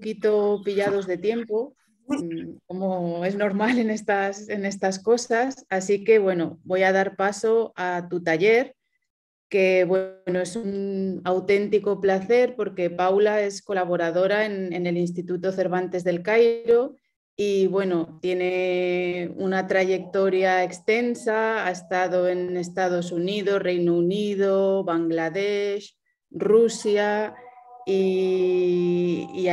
poquito pillados de tiempo, como es normal en estas cosas, así que bueno, voy a dar paso a tu taller, que bueno, es un auténtico placer porque Paula es colaboradora en el Instituto Cervantes del Cairo y bueno, tiene una trayectoria extensa, ha estado en Estados Unidos, Reino Unido, Bangladesh, Rusia y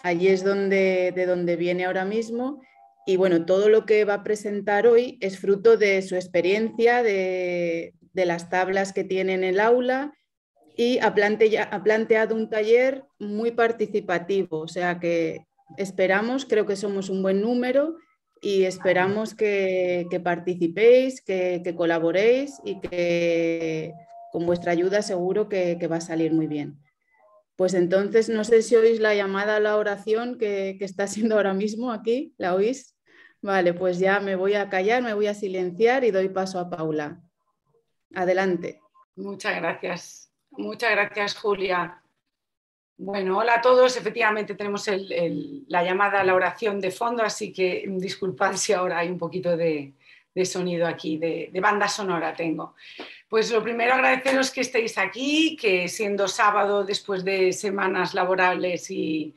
allí es de donde viene ahora mismo. Y bueno, todo lo que va a presentar hoy es fruto de su experiencia, de las tablas que tiene en el aula y ha planteado un taller muy participativo, o sea que esperamos, creo que somos un buen número y esperamos que participéis, que colaboréis y que con vuestra ayuda seguro que va a salir muy bien. Pues entonces, no sé si oís la llamada a la oración que está siendo ahora mismo aquí, ¿la oís? Vale, pues ya me voy a callar, me voy a silenciar y doy paso a Paula. Adelante. Muchas gracias, Julia. Bueno, hola a todos. Efectivamente tenemos la llamada a la oración de fondo, así que disculpad si ahora hay un poquito de sonido aquí, de banda sonora tengo. Pues lo primero, agradeceros que estéis aquí, que siendo sábado después de semanas laborables y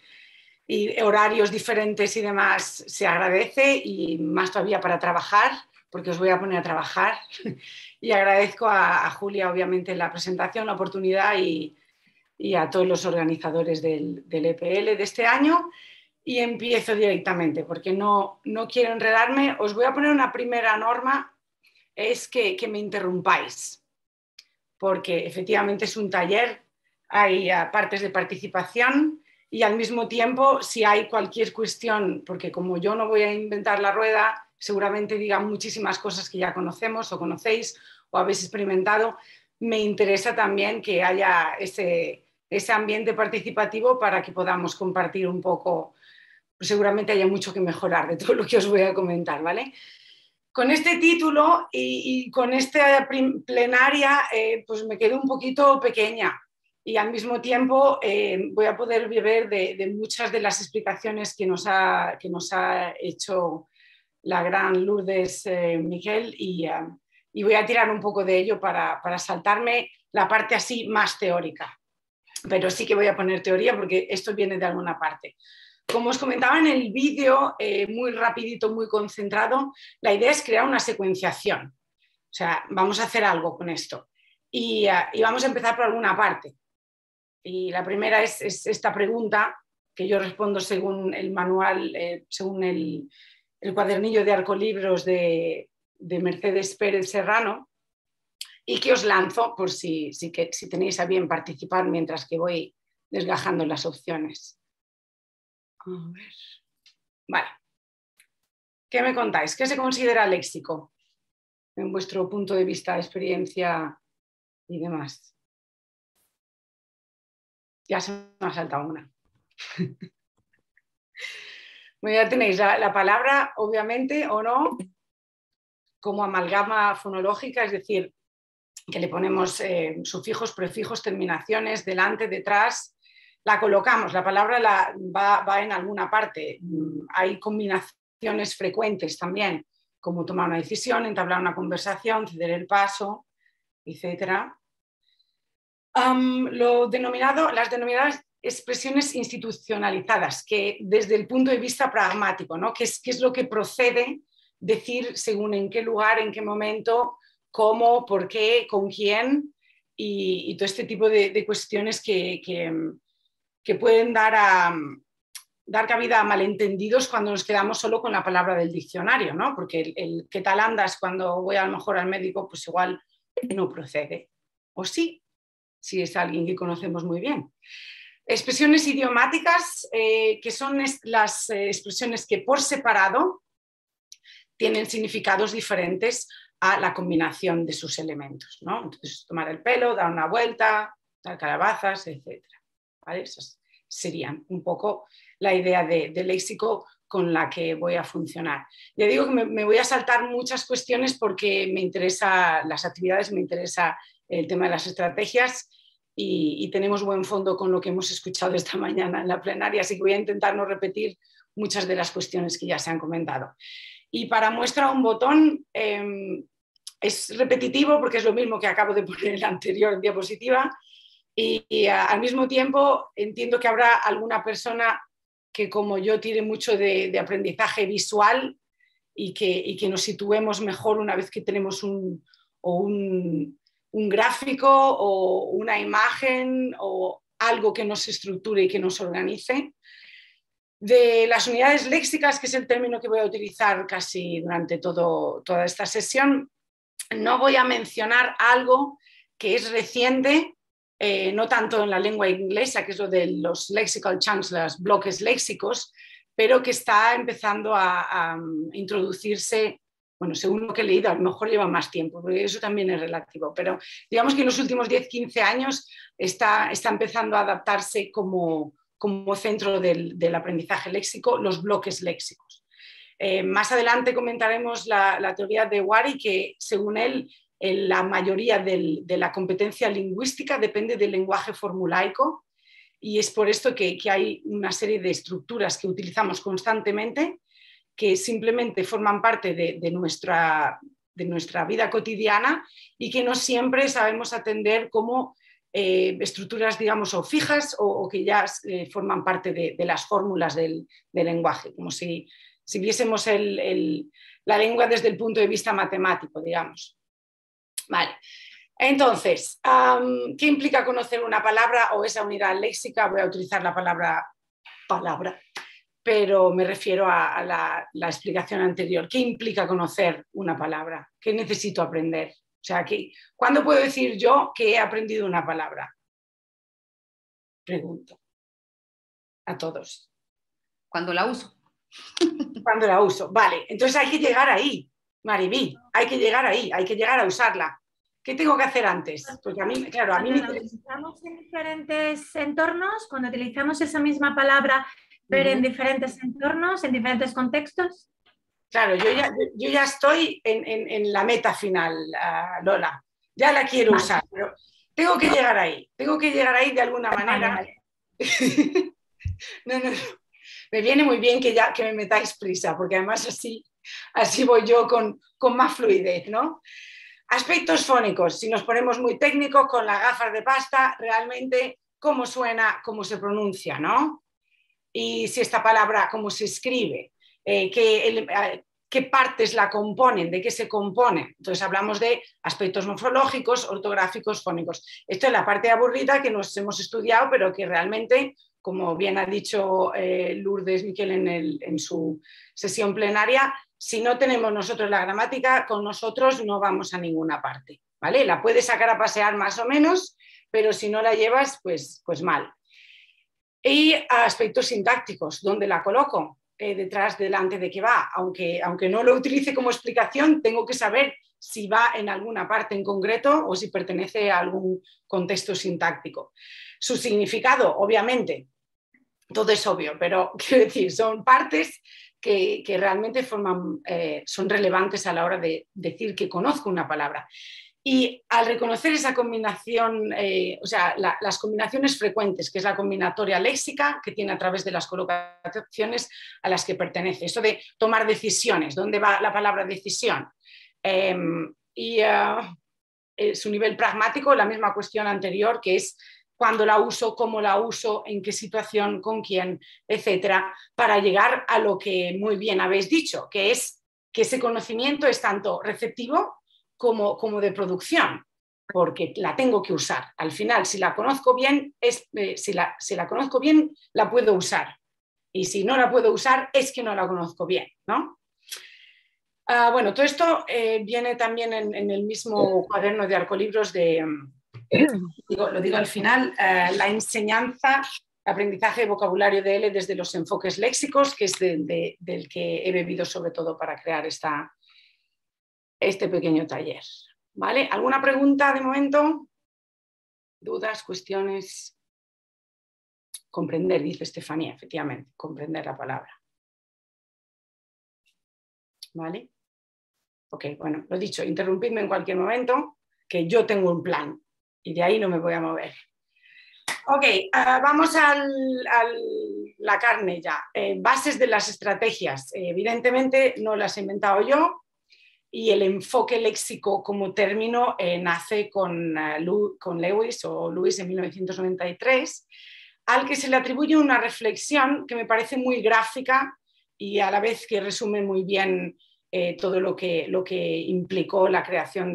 horarios diferentes y demás, se agradece, y más todavía para trabajar, porque os voy a poner a trabajar. Y agradezco a Julia, obviamente, la presentación, la oportunidad y a todos los organizadores del EPL de este año. Y empiezo directamente, porque no quiero enredarme. Os voy a poner una primera norma, es que me interrumpáis, porque efectivamente es un taller, hay partes de participación y al mismo tiempo, si hay cualquier cuestión, porque como yo no voy a inventar la rueda, seguramente digan muchísimas cosas que ya conocemos o conocéis o habéis experimentado, me interesa también que haya ese ambiente participativo para que podamos compartir un poco. Pues seguramente haya mucho que mejorar de todo lo que os voy a comentar, ¿vale? Con este título y con esta plenaria, pues me quedo un poquito pequeña y al mismo tiempo voy a poder beber de muchas de las explicaciones que nos ha hecho la gran Lourdes Miguel y voy a tirar un poco de ello para saltarme la parte así más teórica. Pero sí que voy a poner teoría porque esto viene de alguna parte. Como os comentaba en el vídeo, muy rapidito, muy concentrado, la idea es crear una secuenciación. O sea, vamos a hacer algo con esto. Y vamos a empezar por alguna parte. Y la primera es esta pregunta que yo respondo según el manual, según el cuadernillo de arcolibros de Mercedes Pérez Serrano, y que os lanzo por si tenéis a bien participar mientras que voy desgajando las opciones. A ver. Vale. ¿Qué me contáis? ¿Qué se considera léxico en vuestro punto de vista, experiencia y demás? Ya se me ha saltado una. Bueno, ya tenéis la palabra, obviamente, o no, como amalgama fonológica, es decir, que le ponemos sufijos, prefijos, terminaciones, delante, detrás, la colocamos, la palabra va en alguna parte. Hay combinaciones frecuentes también, como tomar una decisión, entablar una conversación, ceder el paso, etc. Las denominadas expresiones institucionalizadas, que desde el punto de vista pragmático, ¿no? ¿Qué es lo que procede decir según en qué lugar, en qué momento, cómo, por qué, con quién y todo este tipo de cuestiones que pueden dar cabida a malentendidos cuando nos quedamos solo con la palabra del diccionario, ¿no? Porque el ¿qué tal andas? Cuando voy a lo mejor al médico, pues igual no procede. O sí, si es alguien que conocemos muy bien. Expresiones idiomáticas, que son las expresiones que por separado tienen significados diferentes a la combinación de sus elementos, ¿no? Entonces, tomar el pelo, dar una vuelta, dar calabazas, etc. ¿Vale? Esas serían un poco la idea de léxico con la que voy a funcionar. Ya digo que me voy a saltar muchas cuestiones porque me interesan las actividades, me interesa el tema de las estrategias y tenemos buen fondo con lo que hemos escuchado esta mañana en la plenaria, así que voy a intentar no repetir muchas de las cuestiones que ya se han comentado. Y para muestra un botón, es repetitivo porque es lo mismo que acabo de poner en la anterior diapositiva y al mismo tiempo entiendo que habrá alguna persona que como yo tire mucho de aprendizaje visual y que nos situemos mejor una vez que tenemos un gráfico o una imagen o algo que nos estructure y que nos organice. De las unidades léxicas, que es el término que voy a utilizar casi durante toda esta sesión, no voy a mencionar algo que es reciente, no tanto en la lengua inglesa, que es lo de los lexical chunks, los bloques léxicos, pero que está empezando a introducirse, bueno, según lo que he leído, a lo mejor lleva más tiempo, porque eso también es relativo, pero digamos que en los últimos 10-15 años está empezando a adaptarse como centro del aprendizaje léxico, los bloques léxicos. Más adelante comentaremos la teoría de Wari, que según él, la mayoría de la competencia lingüística depende del lenguaje formulaico, y es por esto que hay una serie de estructuras que utilizamos constantemente que simplemente forman parte de nuestra vida cotidiana y que no siempre sabemos atender como estructuras, digamos, o fijas o que ya forman parte de las fórmulas del lenguaje, como si viésemos la lengua desde el punto de vista matemático, digamos. Vale. Entonces, ¿qué implica conocer una palabra o esa unidad léxica? Voy a utilizar la palabra, pero me refiero a la explicación anterior. ¿Qué implica conocer una palabra? ¿Qué necesito aprender? O sea, ¿cuándo puedo decir yo que he aprendido una palabra? Pregunto a todos. Cuando la uso. Cuando la uso. Vale, entonces hay que llegar ahí, Maribí, hay que llegar ahí, hay que llegar a usarla. ¿Qué tengo que hacer antes? Porque a mí, claro, a mí me interesa. Cuando utilizamos en diferentes entornos, cuando utilizamos esa misma palabra, pero en diferentes entornos, en diferentes contextos. Claro, yo ya estoy en la meta final, Lola. Ya la quiero usar, pero tengo que llegar ahí de alguna manera. Vale. No. Me viene muy bien que me metáis prisa, porque además así voy yo con más fluidez, ¿no? Aspectos fónicos, si nos ponemos muy técnicos con las gafas de pasta, realmente cómo suena, cómo se pronuncia, ¿no? Y si esta palabra, cómo se escribe, qué partes la componen, de qué se compone. Entonces hablamos de aspectos morfológicos, ortográficos, fónicos. Esto es la parte aburrida que nos hemos estudiado, pero que realmente, como bien ha dicho Lourdes Miquel en su sesión plenaria, si no tenemos nosotros la gramática, con nosotros no vamos a ninguna parte, ¿vale? La puedes sacar a pasear más o menos, pero si no la llevas, pues mal. Y aspectos sintácticos, ¿dónde la coloco? Detrás, delante, de qué va. Aunque no lo utilice como explicación, tengo que saber si va en alguna parte en concreto o si pertenece a algún contexto sintáctico. Su significado, obviamente, todo es obvio, pero quiero decir, son partes que realmente son relevantes a la hora de decir que conozco una palabra. Y al reconocer esa combinación, las combinaciones frecuentes, que es la combinatoria léxica que tiene a través de las colocaciones a las que pertenece, eso de tomar decisiones, ¿dónde va la palabra decisión? Su nivel pragmático, la misma cuestión anterior, que es cuándo la uso, cómo la uso, en qué situación, con quién, etcétera, para llegar a lo que muy bien habéis dicho, que es que ese conocimiento es tanto receptivo como de producción, porque la tengo que usar. Al final, si la conozco bien, si la conozco bien, la puedo usar. Y si no la puedo usar, es que no la conozco bien, ¿no? Bueno, todo esto viene también en el mismo cuaderno de Arcolibros lo digo al final, la enseñanza, aprendizaje de vocabulario de L desde los enfoques léxicos, que es del que he bebido sobre todo para crear este pequeño taller. ¿Vale? ¿Alguna pregunta de momento? ¿Dudas, cuestiones? Comprender, dice Estefanía, efectivamente, comprender la palabra. ¿Vale? Ok, bueno, lo dicho, interrumpidme en cualquier momento, que yo tengo un plan y de ahí no me voy a mover. Ok, vamos a la carne ya. Bases de las estrategias. Evidentemente no las he inventado yo y el enfoque léxico como término nace con Lewis o Lewis en 1993, al que se le atribuye una reflexión que me parece muy gráfica y a la vez que resume muy bien todo lo que implicó la creación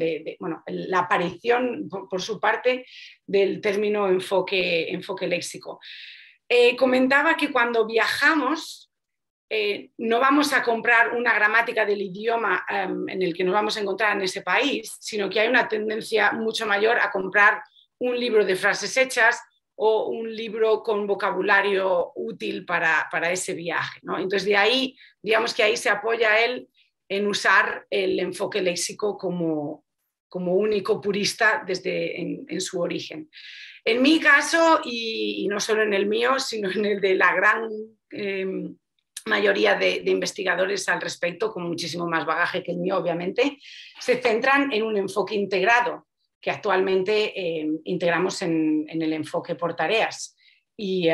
la aparición por su parte del término enfoque léxico. Comentaba que cuando viajamos no vamos a comprar una gramática del idioma en el que nos vamos a encontrar en ese país, sino que hay una tendencia mucho mayor a comprar un libro de frases hechas o un libro con vocabulario útil para ese viaje, ¿no? Entonces de ahí, digamos que ahí se apoya él en usar el enfoque léxico como único purista en su origen. En mi caso, y no solo en el mío, sino en el de la gran mayoría de investigadores al respecto, con muchísimo más bagaje que el mío, obviamente, se centran en un enfoque integrado, que actualmente integramos en el enfoque por tareas y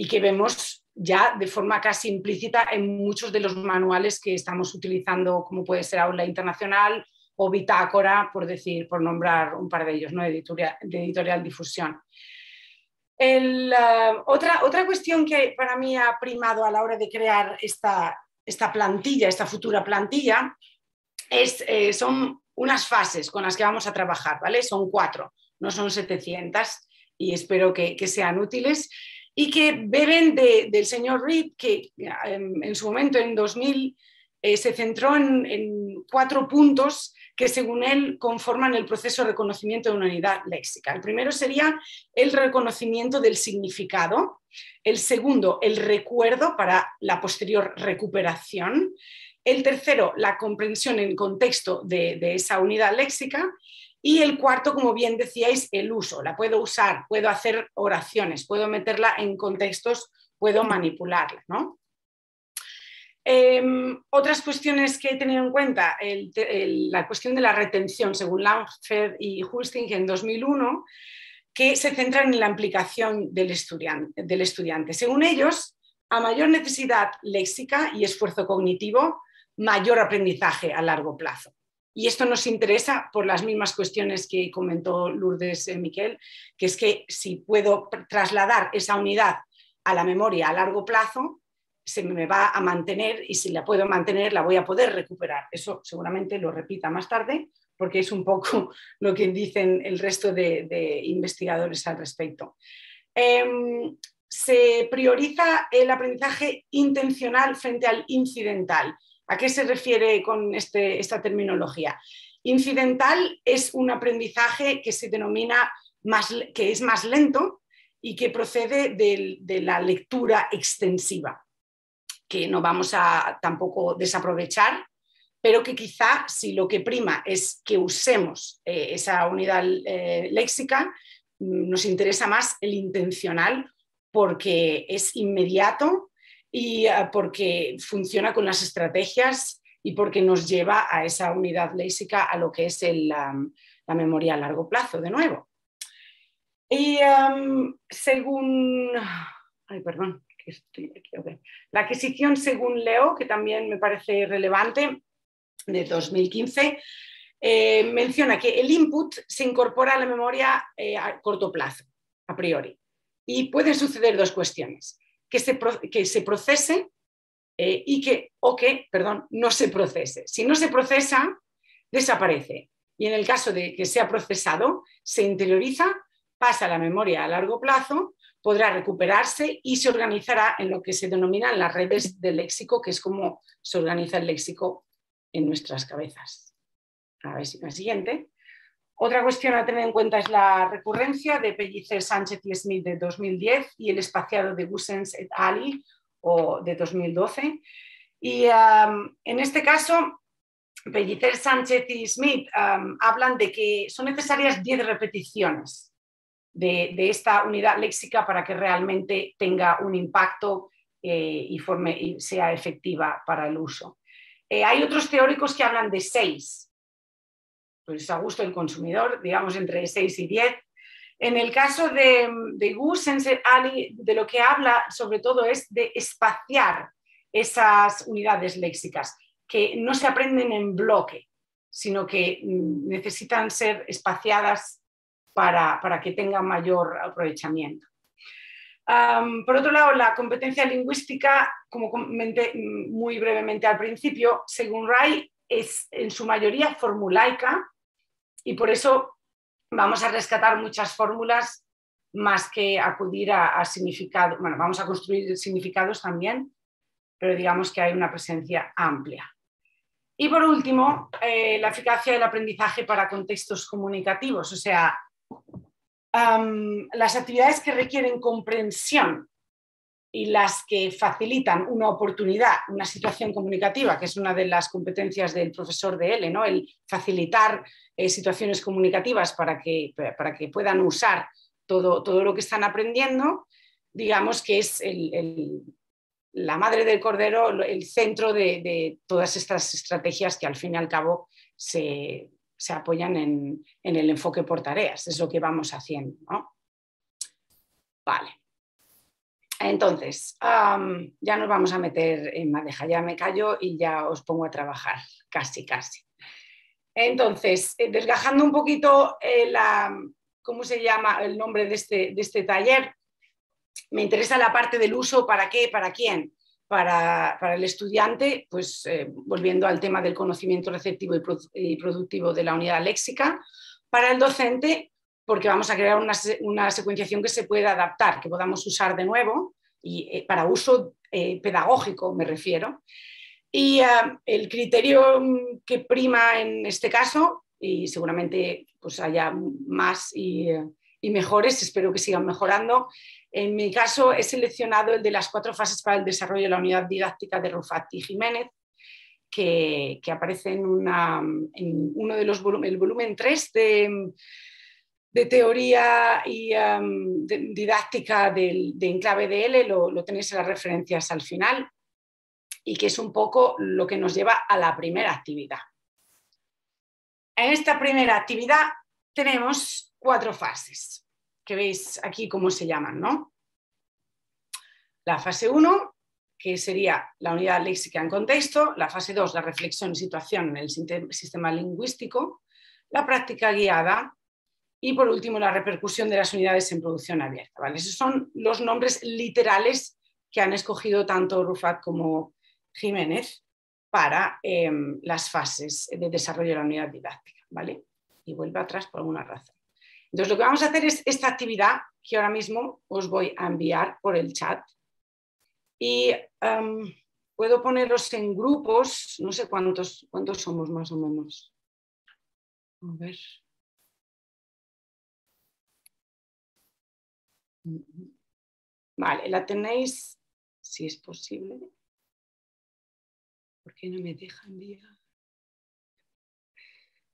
que vemos ya de forma casi implícita en muchos de los manuales que estamos utilizando, como puede ser Aula Internacional o Bitácora, por nombrar un par de ellos, ¿no? de Editorial Difusión. Otra cuestión que para mí ha primado a la hora de crear esta plantilla, esta futura plantilla, son unas fases con las que vamos a trabajar, ¿vale? Son 4, no son 700 y espero que sean útiles y que beben del señor Reed, que en su momento, en 2000, se centró en 4 puntos que según él conforman el proceso de reconocimiento de una unidad léxica. El primero sería el reconocimiento del significado, el segundo, el recuerdo para la posterior recuperación, el tercero, la comprensión en contexto de esa unidad léxica y el cuarto, como bien decíais, el uso. La puedo usar, puedo hacer oraciones, puedo meterla en contextos, puedo manipularla, ¿no? Otras cuestiones que he tenido en cuenta, la cuestión de la retención, según Langford y Husting en 2001, que se centran en la implicación del estudiante. Según ellos, a mayor necesidad léxica y esfuerzo cognitivo, mayor aprendizaje a largo plazo. Y esto nos interesa por las mismas cuestiones que comentó Lourdes Miquel, que es que si puedo trasladar esa unidad a la memoria a largo plazo, se me va a mantener y si la puedo mantener la voy a poder recuperar. Eso seguramente lo repita más tarde porque es un poco lo que dicen el resto de investigadores al respecto. Se prioriza el aprendizaje intencional frente al incidental. ¿A qué se refiere con esta terminología? Incidental es un aprendizaje que se denomina que es más lento y que procede de la lectura extensiva, que no vamos a tampoco desaprovechar, pero que quizá si lo que prima es que usemos esa unidad léxica, nos interesa más el intencional porque es inmediato y porque funciona con las estrategias y porque nos lleva a esa unidad léxica a lo que es la memoria a largo plazo, de nuevo. Y según... Ay, perdón, que estoy aquí, okay. La adquisición según Leo, que también me parece relevante, de 2015, menciona que el input se incorpora a la memoria a corto plazo, a priori. Y pueden suceder 2 cuestiones. Que se procese o que no se procese. Si no se procesa, desaparece. Y en el caso de que sea procesado, se interioriza, pasa a la memoria a largo plazo, podrá recuperarse y se organizará en lo que se denominan las redes del léxico, que es como se organiza el léxico en nuestras cabezas. A ver si la siguiente. Otra cuestión a tener en cuenta es la recurrencia de Pellicer, Sánchez y Smith de 2010 y el espaciado de Goossens et al. De 2012. Y en este caso, Pellicer, Sánchez y Smith hablan de que son necesarias 10 repeticiones de esta unidad léxica para que realmente tenga un impacto y sea efectiva para el uso. Hay otros teóricos que hablan de 6, pues a gusto del consumidor, digamos entre 6 y 10. En el caso de Gu Sensei Ali, de lo que habla sobre todo es de espaciar esas unidades léxicas, que no se aprenden en bloque, sino que necesitan ser espaciadas para que tengan mayor aprovechamiento. Por otro lado, la competencia lingüística, como comenté muy brevemente al principio, según Ray, es en su mayoría formulaica y por eso vamos a rescatar muchas fórmulas más que acudir a significados. Bueno, vamos a construir significados también, pero digamos que hay una presencia amplia. Y por último, la eficacia del aprendizaje para contextos comunicativos, o sea, las actividades que requieren comprensión y las que facilitan una oportunidad, una situación comunicativa, que es una de las competencias del profesor de L, ¿no? El facilitar situaciones comunicativas para que puedan usar todo lo que están aprendiendo, digamos que es la madre del cordero, el centro de todas estas estrategias que al fin y al cabo se apoyan en el enfoque por tareas, es lo que vamos haciendo, ¿no? Vale. Entonces, ya nos vamos a meter en madeja, ya me callo y ya os pongo a trabajar, casi. Entonces, desgajando un poquito ¿cómo se llama el nombre de este taller? Me interesa la parte del uso, ¿para qué? ¿Para quién? Para el estudiante, pues volviendo al tema del conocimiento receptivo y productivo de la unidad léxica. Para el docente, porque vamos a crear una secuenciación que se pueda adaptar, que podamos usar de nuevo, y para uso pedagógico me refiero. Y el criterio que prima en este caso, y seguramente pues haya más y mejores, espero que sigan mejorando. En mi caso he seleccionado el de las 4 fases para el desarrollo de la unidad didáctica de Rufat y Jiménez, que aparece en uno de los el volumen 3 de teoría y didáctica de Enclave de L, lo tenéis en las referencias al final, y que es un poco lo que nos lleva a la primera actividad. En esta primera actividad tenemos 4 fases, que veis aquí cómo se llaman, ¿no? La fase 1, que sería la unidad léxica en contexto; la fase 2, la reflexión y situación en el sistema lingüístico; la práctica guiada; y por último, la repercusión de las unidades en producción abierta, ¿vale? Esos son los nombres literales que han escogido tanto Rufat como Jiménez para las fases de desarrollo de la unidad didáctica, ¿vale? Y vuelve atrás por alguna razón. Entonces, lo que vamos a hacer es esta actividad que ahora mismo os voy a enviar por el chat. Y puedo poneros en grupos, no sé cuántos somos más o menos. A ver. Vale, la tenéis, si es posible. ¿Por qué no me deja enviar?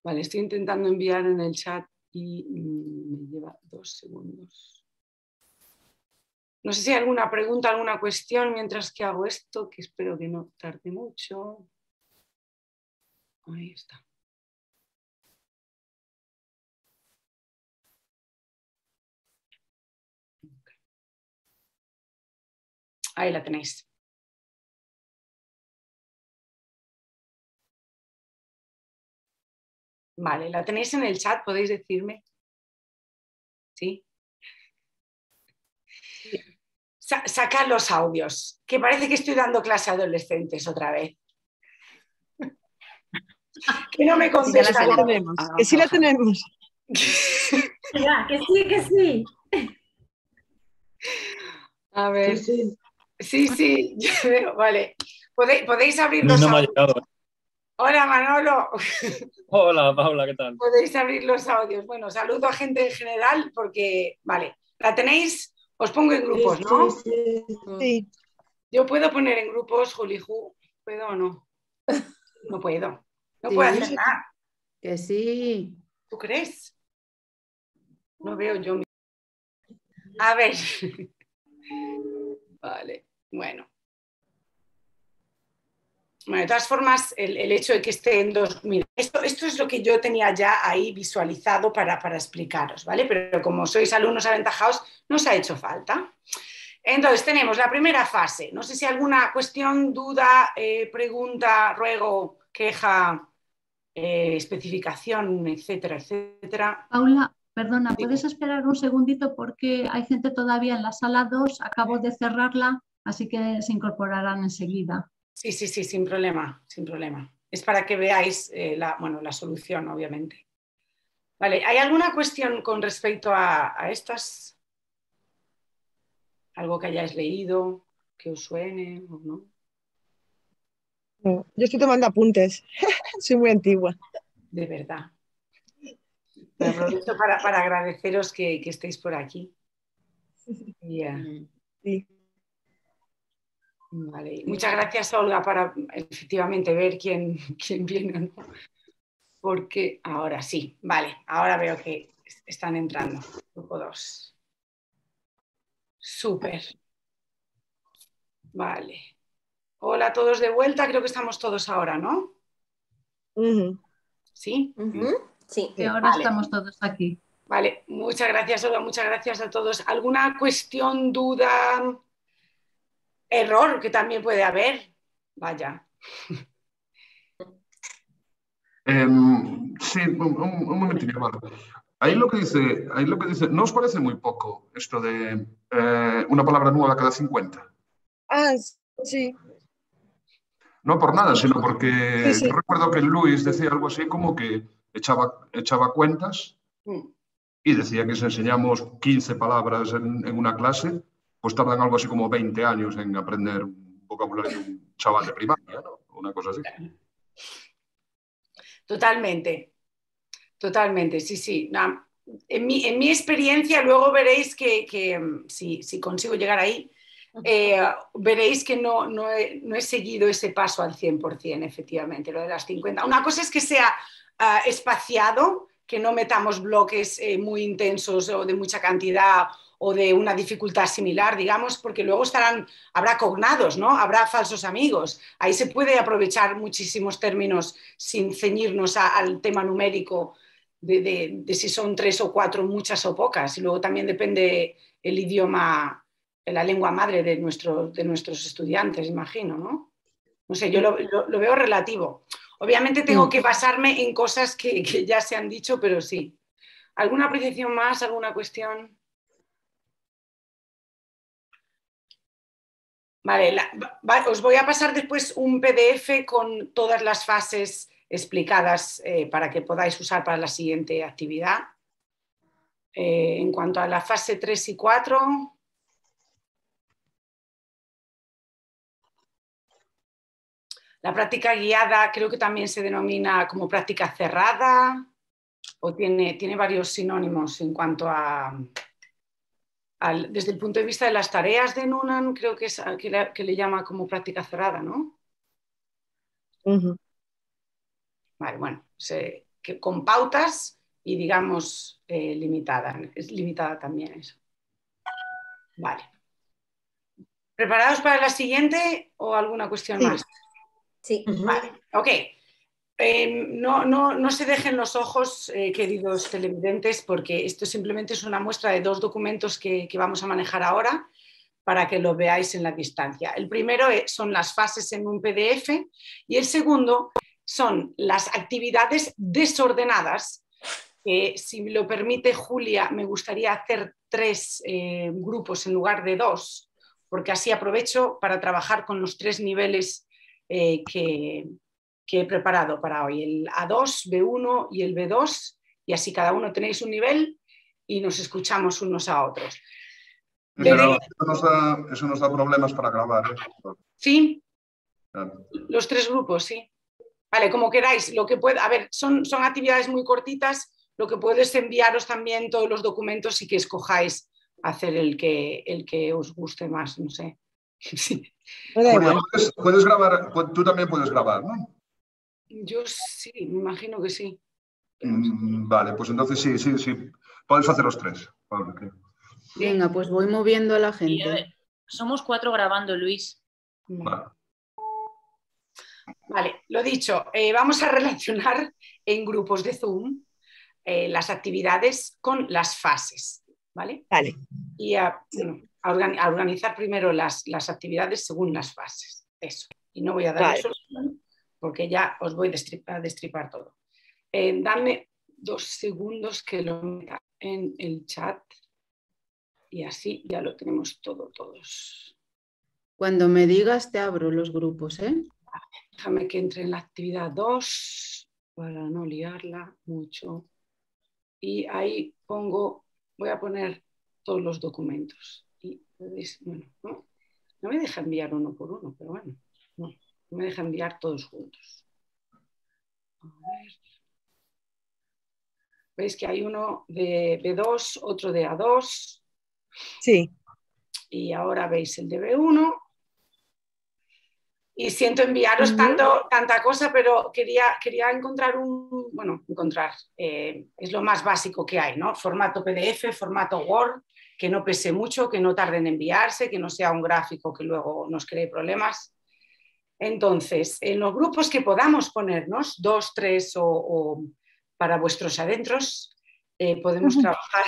Vale, estoy intentando enviar en el chat y me lleva 2 segundos. No sé si hay alguna pregunta, alguna cuestión mientras que hago esto, que espero que no tarde mucho. Ahí está. Ahí la tenéis. Vale, la tenéis en el chat, podéis decirme. ¿Sí? Sacad los audios, que parece que estoy dando clase a adolescentes otra vez. Que no me contestan. Que sí la tenemos. Ya, que sí. A ver. Sí, ya veo, vale. ¿Podéis abrir los no me ha audios? llegado. Hola, Manolo. Hola, Paula, ¿qué tal? Podéis abrir los audios. Bueno, saludo a gente en general porque, vale, ¿la tenéis? Os pongo en grupos, ¿no? Sí. Yo puedo poner en grupos, Juliju. ¿Puedo o no? No puedo. No Sí. puedo hacer nada. Que sí. ¿Tú crees? No veo yo. A ver. Vale, bueno. Bueno, de todas formas, el hecho de que esté en dos... Mira, esto es lo que yo tenía ya ahí visualizado para explicaros, ¿vale? Pero como sois alumnos aventajados, no os ha hecho falta. Entonces, tenemos la primera fase. No sé si alguna cuestión, duda, pregunta, ruego, queja, especificación, etcétera, etcétera. Paula, perdona, ¿puedes esperar un segundito? Porque hay gente todavía en la sala 2, acabo de cerrarla, así que se incorporarán enseguida. Sí, sin problema, sin problema. Es para que veáis la solución, obviamente. Vale, ¿hay alguna cuestión con respecto a estas? ¿Algo que hayáis leído, que os suene o no? No, yo estoy tomando apuntes. Soy muy antigua. De verdad. Me aprovecho para agradeceros que estéis por aquí. Sí. Vale. Muchas gracias, Olga, para efectivamente ver quién viene, ¿no? Porque ahora sí, vale, ahora veo que están entrando. Grupo 2. Súper. Vale. Hola a todos de vuelta, creo que estamos todos ahora, ¿no? ¿Sí? Sí. Y ahora vale. Estamos todos aquí. Vale, muchas gracias, Olga, muchas gracias a todos. ¿Alguna cuestión, duda, error que también puede haber? Vaya. Sí, un momentillo, vale. Ahí lo que dice, ¿no os parece muy poco esto de una palabra nueva cada 50? Ah, sí. No por nada, sino porque yo recuerdo que Luis decía algo así como que echaba cuentas y decía que si enseñamos 15 palabras en una clase, pues tardan algo así como 20 años en aprender un vocabulario de un chaval de primaria, ¿no? Una cosa así. Totalmente, sí. No, en mi experiencia, luego veréis que si consigo llegar ahí, veréis que no he seguido ese paso al 100%, efectivamente, lo de las 50. Una cosa es que sea espaciado, que no metamos bloques muy intensos o de mucha cantidad o de una dificultad similar, digamos, porque luego habrá cognados, ¿no? Habrá falsos amigos. Ahí se puede aprovechar muchísimos términos sin ceñirnos al tema numérico de si son 3 o 4, muchas o pocas. Y luego también depende el idioma, la lengua madre de nuestros estudiantes, imagino, ¿no? No sé, yo lo veo relativo. Obviamente tengo que basarme en cosas que ya se han dicho, pero sí. ¿Alguna apreciación más? ¿Alguna cuestión? Vale, os voy a pasar después un PDF con todas las fases explicadas para que podáis usar para la siguiente actividad. En cuanto a la fase 3 y 4... La práctica guiada creo que también se denomina como práctica cerrada o tiene varios sinónimos en cuanto desde el punto de vista de las tareas de Noonan, creo que es que le llama como práctica cerrada, ¿no? Vale, bueno, que con pautas y digamos limitada. Es limitada también eso. Vale. ¿Preparados para la siguiente o alguna cuestión más? Sí. Vale, ok. No se dejen los ojos, queridos televidentes, porque esto simplemente es una muestra de 2 documentos que vamos a manejar ahora para que lo veáis en la distancia. El primero son las fases en un PDF y el segundo son las actividades desordenadas. Si me lo permite Julia, me gustaría hacer 3 grupos en lugar de 2, porque así aprovecho para trabajar con los 3 niveles que he preparado para hoy, el A2, B1 y el B2, y así cada uno tenéis un nivel y nos escuchamos unos a otros. Eso nos da problemas para grabar, ¿eh? Sí, los 3 grupos, sí. Vale, como queráis, lo que pueda, a ver, son actividades muy cortitas, lo que puedo es enviaros también todos los documentos y que escojáis hacer el que os guste más, no sé. Sí. Puedes grabar, tú también puedes grabar, ¿no? Yo sí, me imagino que sí. Vale, pues entonces sí. Puedes hacer los 3, Pablo. Venga, pues voy moviendo a la gente. Somos 4 grabando, Luis. Vale. Vale, lo dicho, vamos a relacionar en grupos de Zoom las actividades con las fases, ¿vale? Vale. Y a organizar primero las actividades según las fases. Eso. Y no voy a dar solución porque ya os voy a destripar todo. Dame 2 segundos que lo meta en el chat y así ya lo tenemos todo todos. Cuando me digas te abro los grupos, ¿eh? Déjame que entre en la actividad 2 para no liarla mucho. Y ahí voy a poner todos los documentos. Y bueno, no me deja enviar uno por uno, pero bueno, no me deja enviar todos juntos. A ver. ¿Veis que hay uno de B2, otro de A2? Sí. Y ahora veis el de B1. Y siento enviaros tanta cosa, pero quería encontrar es lo más básico que hay, ¿no? Formato PDF, formato Word, que no pese mucho, que no tarde en enviarse, que no sea un gráfico que luego nos cree problemas. Entonces, en los grupos que podamos ponernos, 2, 3 o para vuestros adentros, podemos trabajar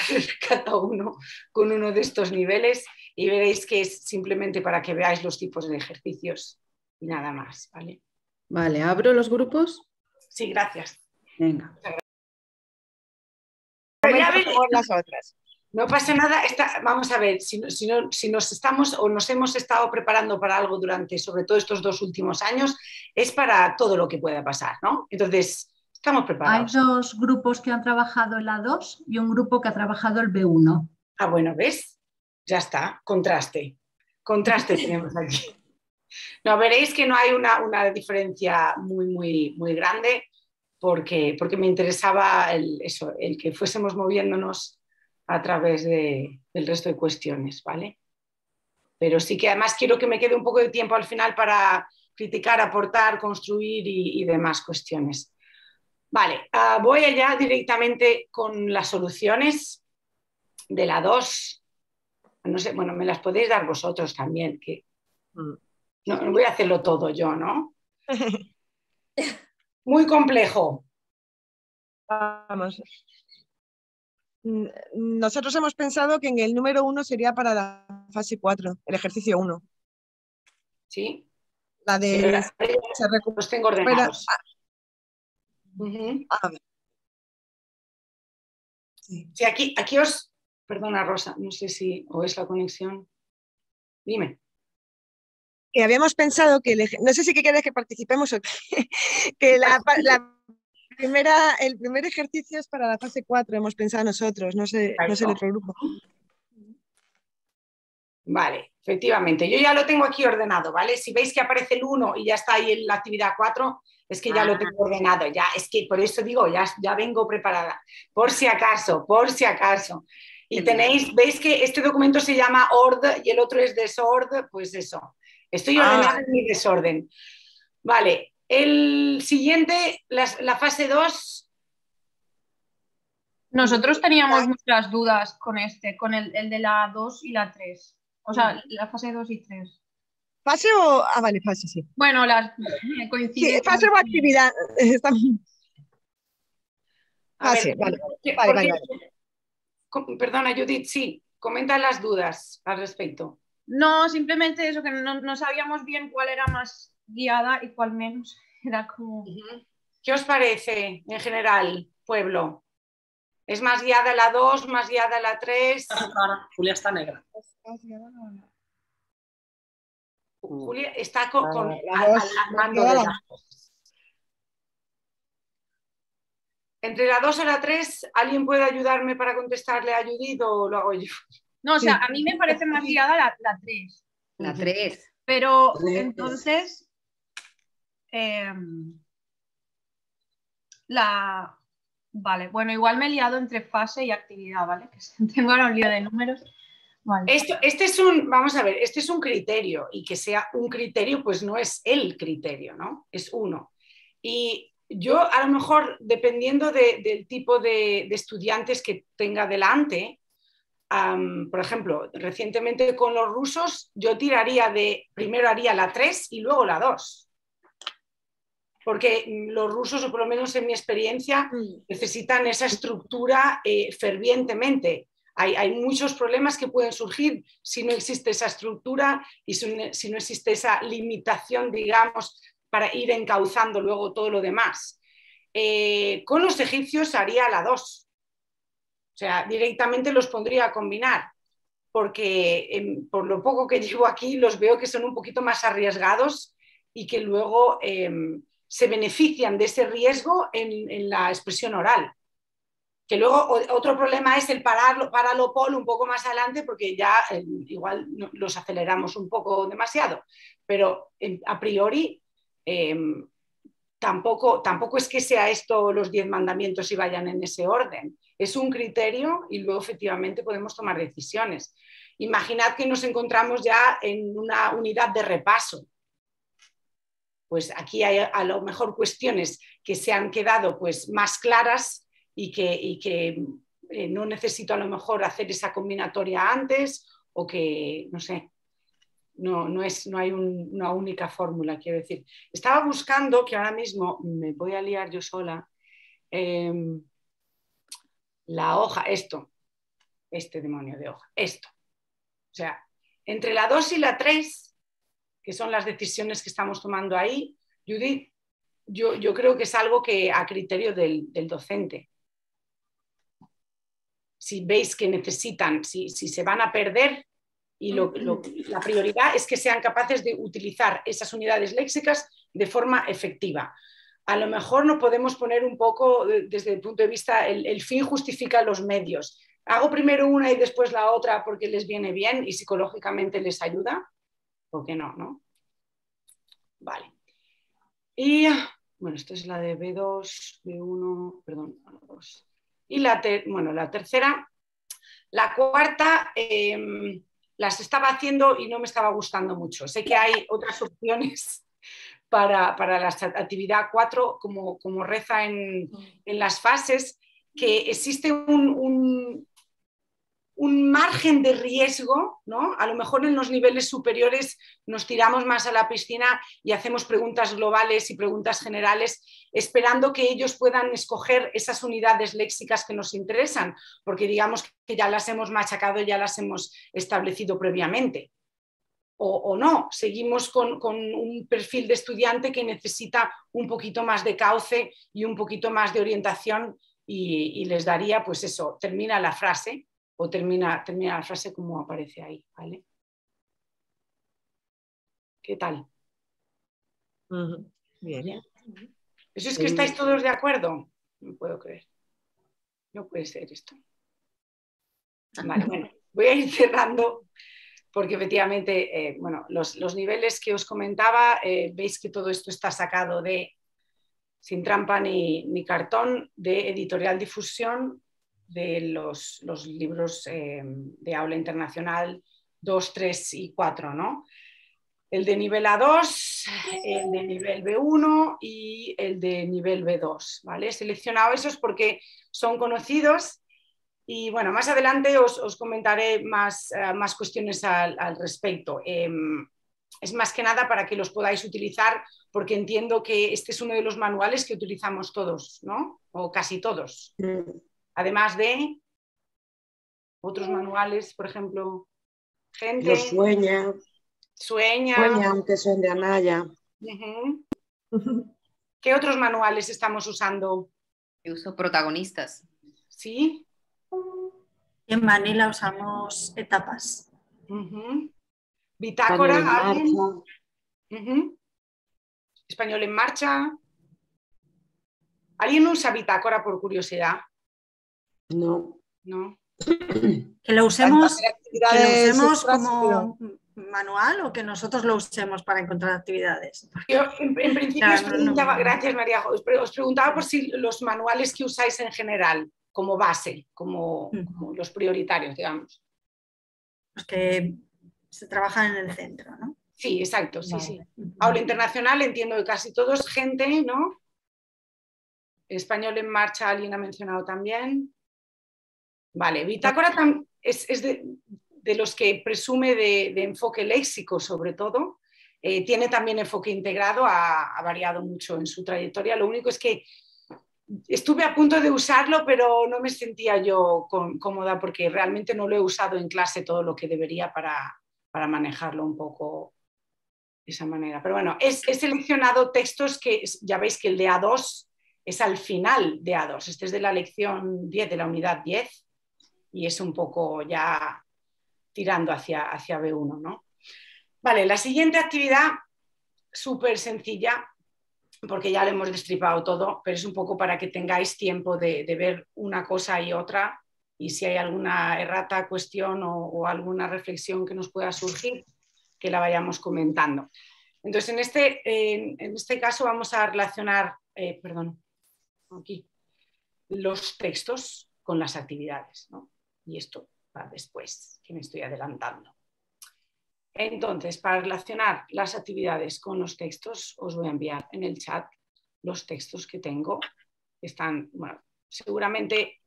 cada uno con uno de estos niveles y veréis que es simplemente para que veáis los tipos de ejercicios y nada más, ¿vale? Vale, ¿abro los grupos? Sí, gracias. Venga. Las otras. No pasa nada, vamos a ver, si nos estamos o nos hemos estado preparando para algo durante, sobre todo estos 2 últimos años, es para todo lo que pueda pasar, ¿no? Entonces, estamos preparados. Hay 2 grupos que han trabajado el A2 y un grupo que ha trabajado el B1. Ah, bueno, ¿ves? Ya está, contraste. Contraste tenemos aquí. No, veréis que no hay una diferencia muy grande porque me interesaba el que fuésemos moviéndonos a través del resto de cuestiones, ¿vale? Pero sí que además quiero que me quede un poco de tiempo al final para criticar, aportar, construir y demás cuestiones. Vale, voy allá directamente con las soluciones de la 2. No sé, bueno, me las podéis dar vosotros también, que no voy a hacerlo todo yo, ¿no? Muy complejo. Vamos. Nosotros hemos pensado que en el número 1 sería para la fase 4, el ejercicio 1. ¿Sí? La de... Los tengo ordenados. A ver. Sí, aquí os... Perdona, Rosa, no sé si... ¿O es la conexión? Dime. Que habíamos pensado que... No sé si quieres que participemos o que el primer ejercicio es para la fase 4, hemos pensado nosotros, no sé el otro grupo. Vale, efectivamente. Yo ya lo tengo aquí ordenado, ¿vale? Si veis que aparece el 1 y ya está ahí en la actividad 4, es que ya lo tengo ordenado. Ya, es que por eso digo, ya vengo preparada. Por si acaso. Y veis que este documento se llama ORD y el otro es DESORD, pues eso. Estoy ordenada en mi desorden. Vale. El siguiente, la fase 2. Nosotros teníamos muchas dudas con el de la 2 y la 3. O sea, la fase 2 y 3. ¿Fase o...? Vale, fase, sí. Bueno, las coinciden. Sí, fase o actividad. Fase, vale. Perdona, Judith, sí. Comenta las dudas al respecto. No, simplemente eso, que no sabíamos bien cuál era más guiada y cuál menos. Era como... ¿Qué os parece en general, pueblo? ¿Es más guiada la 2, más guiada la 3? Julia está negra. Julia está al mando de las cosas. Entre la 2 y la 3, ¿alguien puede ayudarme para contestarle a Judith o lo hago yo? No, o sea, a mí me parece más guiada la 3. La 3. Pero entonces... Vale, bueno, igual me he liado entre fase y actividad, ¿vale? Que tengo ahora un lío de números. Vale. Este es un criterio, y que sea un criterio, pues no es el criterio, ¿no? Es uno. Y yo, a lo mejor, dependiendo del tipo de estudiantes que tenga delante, por ejemplo, recientemente con los rusos, yo tiraría primero haría la 3 y luego la 2. porque los rusos, o por lo menos en mi experiencia, necesitan esa estructura fervientemente. Hay muchos problemas que pueden surgir si no existe esa estructura y si no existe esa limitación, digamos, para ir encauzando luego todo lo demás. Con los egipcios haría la 2. O sea, directamente los pondría a combinar, porque por lo poco que llevo aquí los veo que son un poquito más arriesgados y que luego se benefician de ese riesgo en la expresión oral. Que luego otro problema es el pararlo pol un poco más adelante, porque ya igual los aceleramos un poco demasiado, pero a priori tampoco es que sea esto los 10 mandamientos y vayan en ese orden. Es un criterio y luego efectivamente podemos tomar decisiones. Imaginad que nos encontramos ya en una unidad de repaso. Pues aquí hay a lo mejor cuestiones que se han quedado pues más claras y que no necesito a lo mejor hacer esa combinatoria antes, o que, no sé, no hay una única fórmula, quiero decir. Estaba buscando, que ahora mismo me voy a liar yo sola, la hoja, este demonio de hoja, esto. O sea, entre la 2 y la 3, que son las decisiones que estamos tomando ahí, Judith, yo creo que es algo que a criterio del docente. Si veis que necesitan, si se van a perder, y la prioridad es que sean capaces de utilizar esas unidades léxicas de forma efectiva. A lo mejor nos podemos poner un poco desde el punto de vista, el fin justifica los medios. Hago primero una y después la otra porque les viene bien y psicológicamente les ayuda. ¿Por qué no? ¿No? Vale. Y bueno, esta es la de B2, B1, perdón, B2. Y la tercera, la cuarta, las estaba haciendo y no me estaba gustando mucho. Sé que hay otras opciones para la actividad 4, como reza en las fases, que existe un margen de riesgo, ¿no? A lo mejor en los niveles superiores nos tiramos más a la piscina y hacemos preguntas globales y preguntas generales, esperando que ellos puedan escoger esas unidades léxicas que nos interesan, porque digamos que ya las hemos machacado, ya las hemos establecido previamente. O no, seguimos con un perfil de estudiante que necesita un poquito más de cauce y un poquito más de orientación, y les daría, pues eso, termina la frase, o termina la frase como aparece ahí, ¿vale? ¿Qué tal? Bien. ¿Eso es que estáis todos de acuerdo? No puedo creer. No puede ser esto. Vale, bueno, voy a ir cerrando, porque efectivamente, los niveles que os comentaba, veis que todo esto está sacado de Sin trampa ni cartón, de Editorial Difusión, de los libros de aula internacional 2, 3 y 4, ¿no? El de nivel A2, el de nivel B1 y el de nivel B2, ¿vale? He seleccionado esos porque son conocidos y, bueno, más adelante os comentaré más cuestiones al respecto. Es más que nada para que los podáis utilizar, porque entiendo que este es uno de los manuales que utilizamos todos, ¿no? O casi todos. Además de otros manuales, por ejemplo, gente... Los Sueña, aunque son de Anaya. ¿Qué otros manuales estamos usando? Yo uso Protagonistas. ¿Sí? Y en Manila usamos Etapas. Bitácora. Español en Marcha. ¿Alguien usa Bitácora por curiosidad? No. Que lo usemos como manual o que nosotros lo usemos para encontrar actividades. Yo en principio os preguntaba, gracias María, os preguntaba por si los manuales que usáis en general como base, como los prioritarios, digamos. Los que se trabajan en el centro, ¿no? Sí, exacto, sí, sí. Aula internacional entiendo que casi todos, gente, ¿no? Español en Marcha, alguien ha mencionado también. Vale, Bitácora es de los que presume de enfoque léxico, sobre todo, Tiene también enfoque integrado, ha variado mucho en su trayectoria. Lo único es que estuve a punto de usarlo, pero no me sentía yo cómoda porque realmente no lo he usado en clase todo lo que debería para manejarlo un poco de esa manera. Pero bueno, he seleccionado textos que ya veis que el de A2 es al final de A2. Este es de la lección 10, de la unidad 10, y es un poco ya tirando hacia B1, ¿no? Vale, la siguiente actividad, súper sencilla, porque ya lo hemos destripado todo, pero es un poco para que tengáis tiempo de ver una cosa y otra, y si hay alguna errata, cuestión o alguna reflexión que nos pueda surgir, que la vayamos comentando. Entonces, en este caso vamos a relacionar, aquí, los textos con las actividades, ¿no? Y esto va después, que me estoy adelantando. Entonces, para relacionar las actividades con los textos, os voy a enviar en el chat los textos que tengo. Están, bueno, seguramente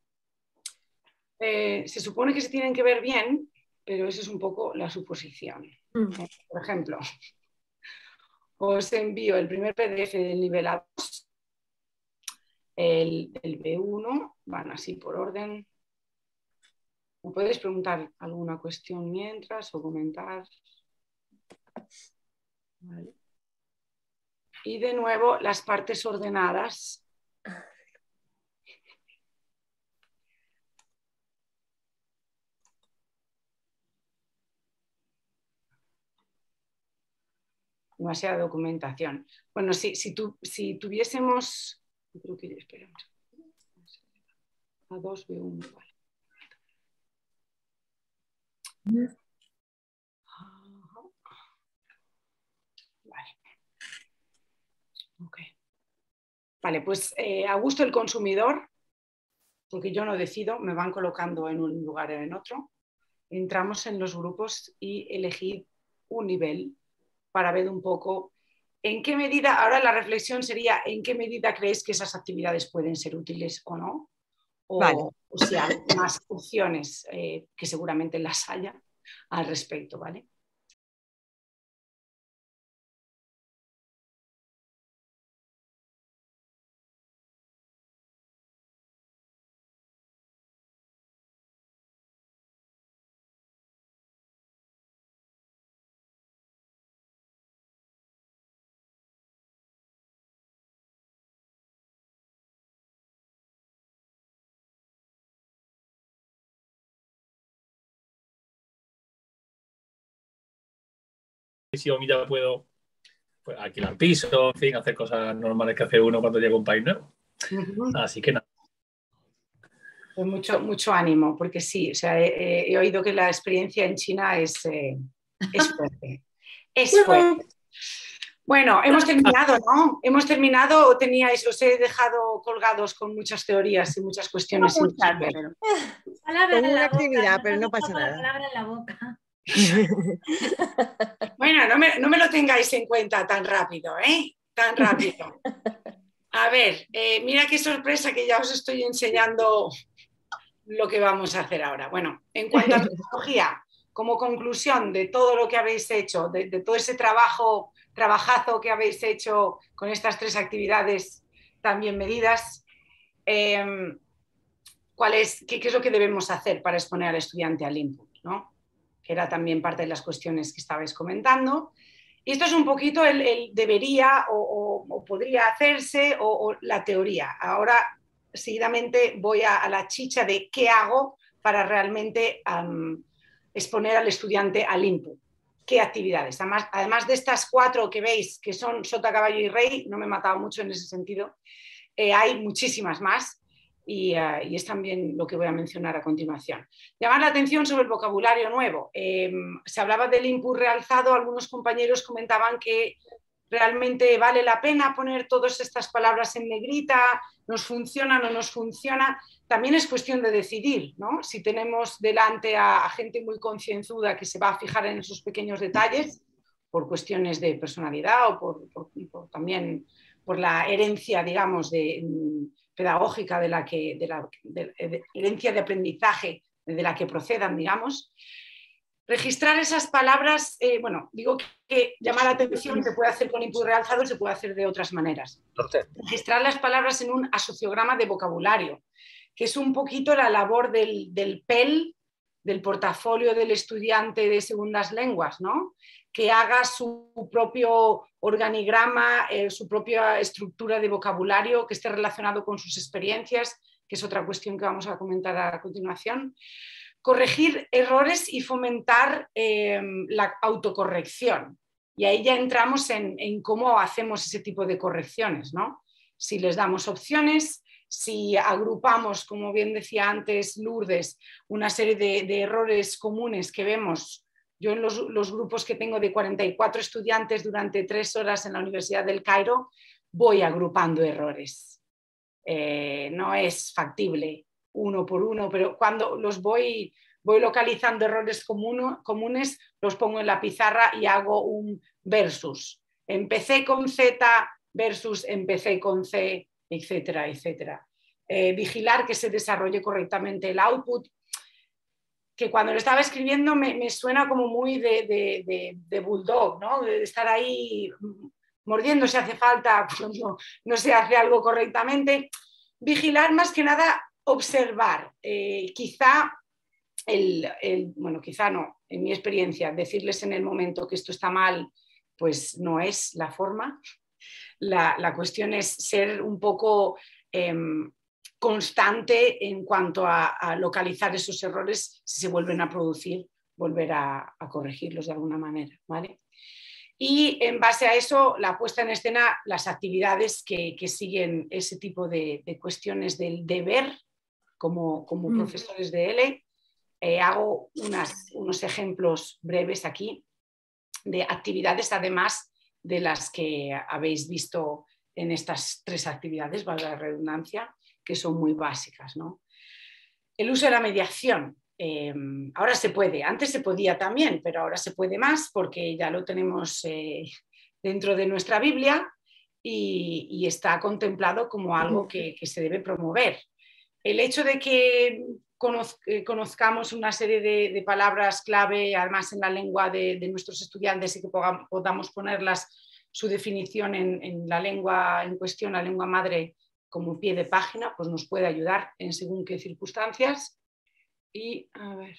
se supone que se tienen que ver bien, pero eso es un poco la suposición. Por ejemplo, os envío el primer PDF del nivel A2, el B1, van así por orden. ¿Me podéis preguntar alguna cuestión mientras o comentar? Vale. Y de nuevo las partes ordenadas. Demasiada documentación. Bueno, si tuviésemos... Yo creo que esperamos. A2, B1, vale. Okay. Vale, pues a gusto el consumidor, porque yo no decido, me van colocando en un lugar o en otro. Entramos en los grupos y elegid un nivel para ver un poco en qué medida, ahora la reflexión sería en qué medida creéis que esas actividades pueden ser útiles o no, o si hay más opciones, que seguramente las haya al respecto, ¿vale? Y ya puedo pues, alquilar piso, en fin, hacer cosas normales que hace uno cuando llega a un país nuevo. Así que nada. Pues mucho ánimo, porque sí, o sea, he oído que la experiencia en China es fuerte. Es fuerte. Bueno, hemos terminado, ¿no? Hemos terminado o teníais, os he dejado colgados con muchas teorías y muchas cuestiones. Con una actividad, pero no pasa nada. Palabra en la boca. Bueno, no me lo tengáis en cuenta tan rápido, ¿eh? Tan rápido. A ver, mira qué sorpresa que ya os estoy enseñando lo que vamos a hacer ahora. Bueno, en cuanto a metodología, como conclusión de todo lo que habéis hecho, de todo ese trabajazo que habéis hecho con estas 3 actividades tan bien medidas, ¿qué es lo que debemos hacer para exponer al estudiante al input, ¿no? Que era también parte de las cuestiones que estabais comentando. Y esto es un poquito el debería o podría hacerse o la teoría. Ahora, seguidamente voy a la chicha de qué hago para realmente exponer al estudiante al input. ¿Qué actividades? Además de estas 4 que veis, que son sota, caballo y rey, no me he matado mucho en ese sentido, hay muchísimas más. Y es también lo que voy a mencionar a continuación. Llamar la atención sobre el vocabulario nuevo. Se hablaba del input realzado, algunos compañeros comentaban que realmente vale la pena poner todas estas palabras en negrita, nos funciona, no nos funciona. También es cuestión de decidir, ¿no? Si tenemos delante a gente muy concienzuda que se va a fijar en esos pequeños detalles por cuestiones de personalidad o también por la herencia, digamos, pedagógica de la herencia de aprendizaje de la que procedan, digamos. Registrar esas palabras, bueno, digo que llamar la atención se puede hacer con input realzado, se puede hacer de otras maneras. Registrar las palabras en un asociograma de vocabulario, que es un poquito la labor del PEL, del portafolio del estudiante de segundas lenguas, ¿no? Que haga su propio organigrama, su propia estructura de vocabulario que esté relacionado con sus experiencias, que es otra cuestión que vamos a comentar a continuación. Corregir errores y fomentar la autocorrección. Y ahí ya entramos en cómo hacemos ese tipo de correcciones, ¿no? Si les damos opciones, si agrupamos, como bien decía antes Lourdes, una serie de errores comunes que vemos. Yo en los grupos que tengo de 44 estudiantes durante 3 horas en la Universidad del Cairo, voy agrupando errores. No es factible uno por uno, pero cuando los voy localizando errores comunes, los pongo en la pizarra y hago un versus. Empecé con Z versus empecé con C, etcétera, etcétera. Vigilar que se desarrolle correctamente el output, que cuando lo estaba escribiendo me suena como muy de bulldog, ¿no? De estar ahí mordiendo si hace falta cuando no se hace algo correctamente. Vigilar, más que nada, observar. Quizá bueno, quizá no, en mi experiencia, decirles en el momento que esto está mal, pues no es la forma. La cuestión es ser un poco constante en cuanto a localizar esos errores, si se vuelven a producir, volver a corregirlos de alguna manera, ¿vale? Y en base a eso, la puesta en escena, las actividades que siguen ese tipo de cuestiones del deber como profesores de L. Hago unos ejemplos breves aquí de actividades, además de las que habéis visto en estas 3 actividades, valga la redundancia, que son muy básicas, ¿no? El uso de la mediación. Ahora se puede, antes se podía también, pero ahora se puede más porque ya lo tenemos dentro de nuestra Biblia y está contemplado como algo que se debe promover. El hecho de que conozcamos una serie de palabras clave, además en la lengua de nuestros estudiantes, y que podamos ponerlas, su definición en la lengua en cuestión, la lengua madre, como pie de página, pues nos puede ayudar en según qué circunstancias. Y a ver.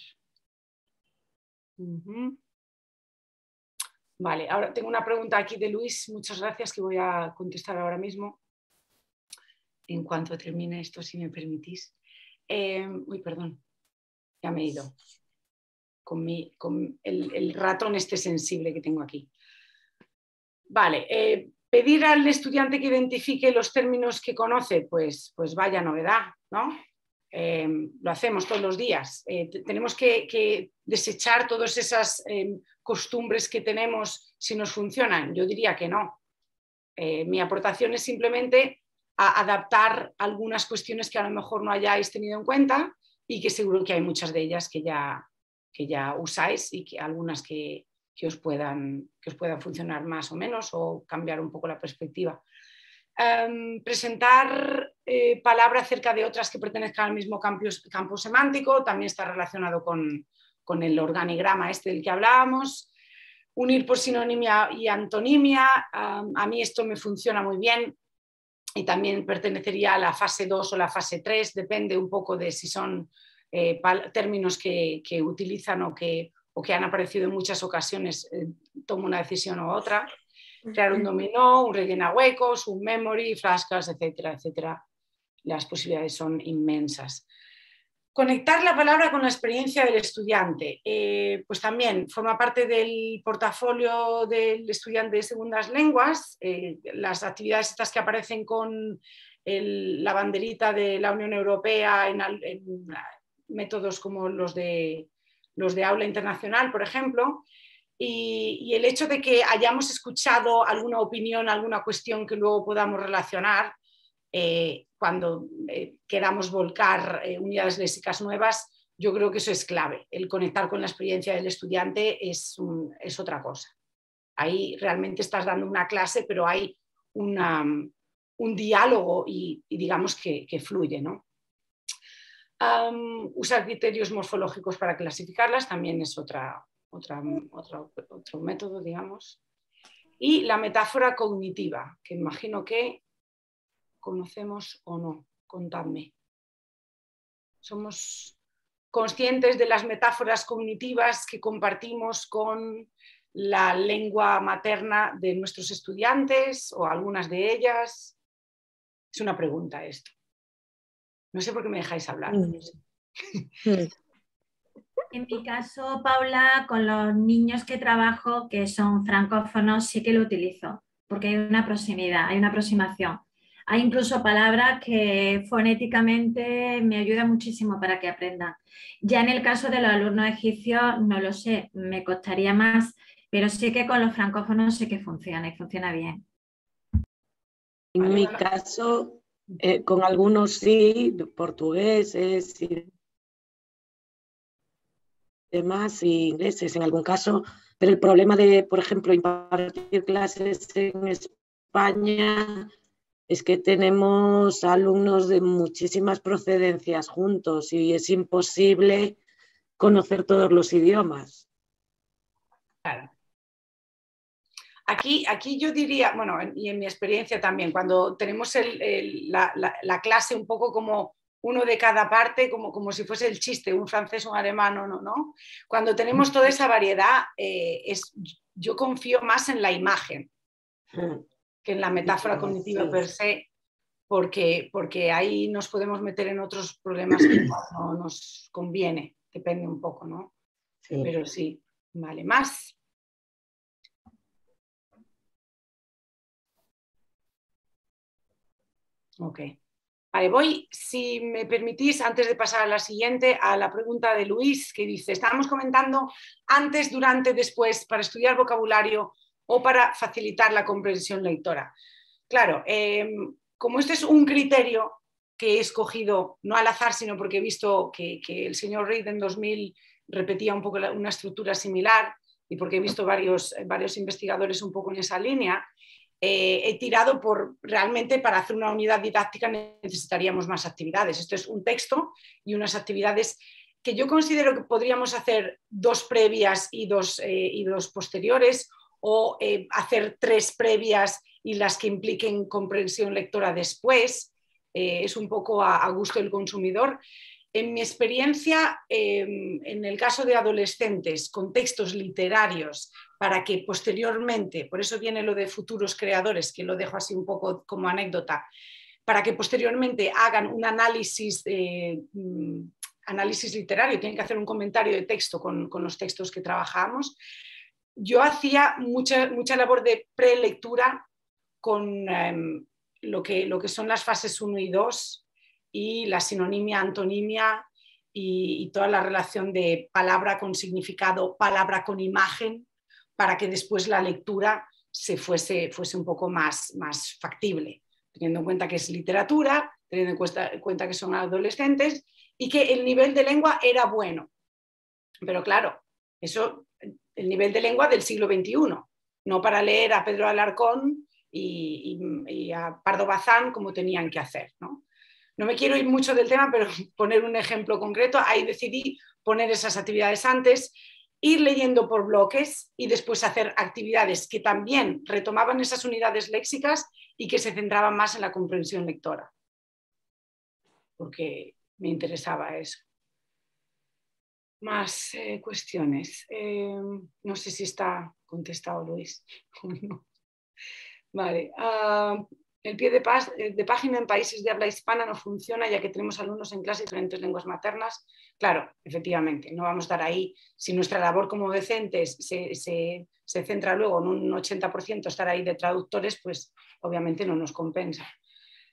Vale, ahora tengo una pregunta aquí de Luis, muchas gracias, que voy a contestar ahora mismo, en cuanto termine esto, si me permitís. Uy, perdón, ya me he ido con el ratón este sensible que tengo aquí. Vale, pedir al estudiante que identifique los términos que conoce, pues vaya novedad, ¿no? Lo hacemos todos los días. Tenemos que desechar todas esas costumbres que tenemos si nos funcionan. Yo diría que no. Mi aportación es simplemente a adaptar algunas cuestiones que a lo mejor no hayáis tenido en cuenta y que seguro que hay muchas de ellas que ya usáis y que algunas que os puedan funcionar más o menos o cambiar un poco la perspectiva. Presentar palabras acerca de otras que pertenezcan al mismo campo semántico también está relacionado con el organigrama este del que hablábamos. Unir por sinonimia y antonimia, a mí esto me funciona muy bien y también pertenecería a la fase 2 o la fase 3, depende un poco de si son términos que utilizan o que han aparecido en muchas ocasiones, tomo una decisión u otra. Crear un dominó, un rellena huecos, un memory, flashcards, etcétera, etcétera. Las posibilidades son inmensas. Conectar la palabra con la experiencia del estudiante. Pues también forma parte del portafolio del estudiante de segundas lenguas. Las actividades estas que aparecen con la banderita de la Unión Europea en métodos como los de aula internacional, por ejemplo. Y el hecho de que hayamos escuchado alguna opinión, alguna cuestión que luego podamos relacionar cuando queramos volcar unidades léxicas nuevas, yo creo que eso es clave. El conectar con la experiencia del estudiante es otra cosa. Ahí realmente estás dando una clase, pero hay un diálogo y digamos que fluye, ¿no? Usar criterios morfológicos para clasificarlas también es otra otro método, digamos. Y la metáfora cognitiva, que imagino que conocemos o no. Contadme. ¿Somos conscientes de las metáforas cognitivas que compartimos con la lengua materna de nuestros estudiantes o algunas de ellas? Es una pregunta esto. No sé por qué me dejáis hablar. No sé. En mi caso, Paula, con los niños que trabajo que son francófonos sí que lo utilizo, porque hay una proximidad, hay una aproximación. Hay incluso palabras que fonéticamente me ayudan muchísimo para que aprendan. Ya en el caso de los alumnos egipcios, no lo sé, me costaría más, pero sí que con los francófonos sí que funciona y funciona bien. En mi caso, con algunos sí, portugueses y demás, y ingleses en algún caso, pero el problema de, por ejemplo, impartir clases en España es que tenemos alumnos de muchísimas procedencias juntos y es imposible conocer todos los idiomas. Claro. Aquí yo diría, bueno, y en mi experiencia también, cuando tenemos la clase un poco como uno de cada parte, como si fuese el chiste, un francés, un alemán, ¿no? Cuando tenemos toda esa variedad, yo confío más en la imagen que en la metáfora cognitiva per se, porque ahí nos podemos meter en otros problemas que no nos conviene, depende un poco, ¿no? Sí. Pero sí, vale, más. Ok. Vale, voy, si me permitís, antes de pasar a la siguiente, a la pregunta de Luis, que dice, estábamos comentando antes, durante, después, para estudiar vocabulario o para facilitar la comprensión lectora. Claro, como este es un criterio que he escogido, no al azar, sino porque he visto que el señor Reid en 2000 repetía un poco una estructura similar y porque he visto varios investigadores un poco en esa línea, he tirado por, realmente para hacer una unidad didáctica necesitaríamos más actividades. Esto es un texto y unas actividades que yo considero que podríamos hacer 2 previas y dos posteriores, o hacer 3 previas y las que impliquen comprensión lectora después. Es un poco a gusto del consumidor. En mi experiencia, en el caso de adolescentes con textos literarios, para que posteriormente, por eso viene lo de futuros creadores, que lo dejo así un poco como anécdota, para que posteriormente hagan un análisis literario, tienen que hacer un comentario de texto con los textos que trabajamos. Yo hacía mucha labor de prelectura con lo que son las fases 1 y 2 y la sinonimia, antonimia y toda la relación de palabra con significado, palabra con imagen, para que después la lectura se fuese un poco más factible, teniendo en cuenta que es literatura, teniendo en cuenta que son adolescentes y que el nivel de lengua era bueno. Pero claro, eso, el nivel de lengua del siglo XXI, no para leer a Pedro Alarcón y a Pardo Bazán como tenían que hacer, ¿no? No me quiero ir mucho del tema, pero poner un ejemplo concreto, ahí decidí poner esas actividades antes, ir leyendo por bloques y después hacer actividades que también retomaban esas unidades léxicas y que se centraban más en la comprensión lectora, porque me interesaba eso. Más cuestiones. No sé si está contestado, Luis. No. Vale. El pie de página en países de habla hispana no funciona ya que tenemos alumnos en clase de diferentes lenguas maternas. Claro, efectivamente, no vamos a estar ahí. Si nuestra labor como docentes se centra luego en un 80% estar ahí de traductores, pues obviamente no nos compensa.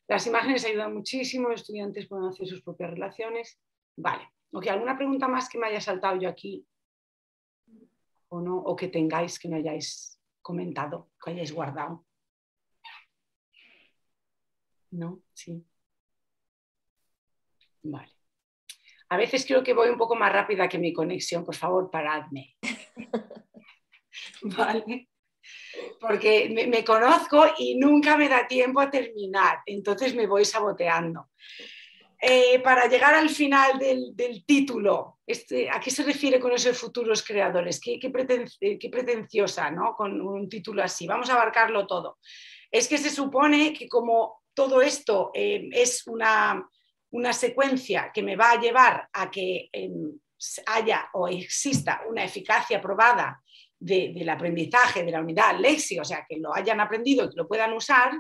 Las imágenes ayudan muchísimo, los estudiantes pueden hacer sus propias relaciones. Vale. Ok, ¿alguna pregunta más que me haya saltado yo aquí? ¿O no? O que tengáis que no hayáis comentado, que hayáis guardado. ¿No? Sí. Vale. A veces creo que voy un poco más rápida que mi conexión, por favor, paradme. Vale. Porque me conozco y nunca me da tiempo a terminar, entonces me voy saboteando. para llegar al final del título, ¿a qué se refiere con eso de futuros creadores? Qué pretenciosa, ¿no? Con un título así. Vamos a abarcarlo todo. Es que se supone que como todo esto es una secuencia que me va a llevar a que haya o exista una eficacia probada del aprendizaje de la unidad léxica, o sea, que lo hayan aprendido y que lo puedan usar,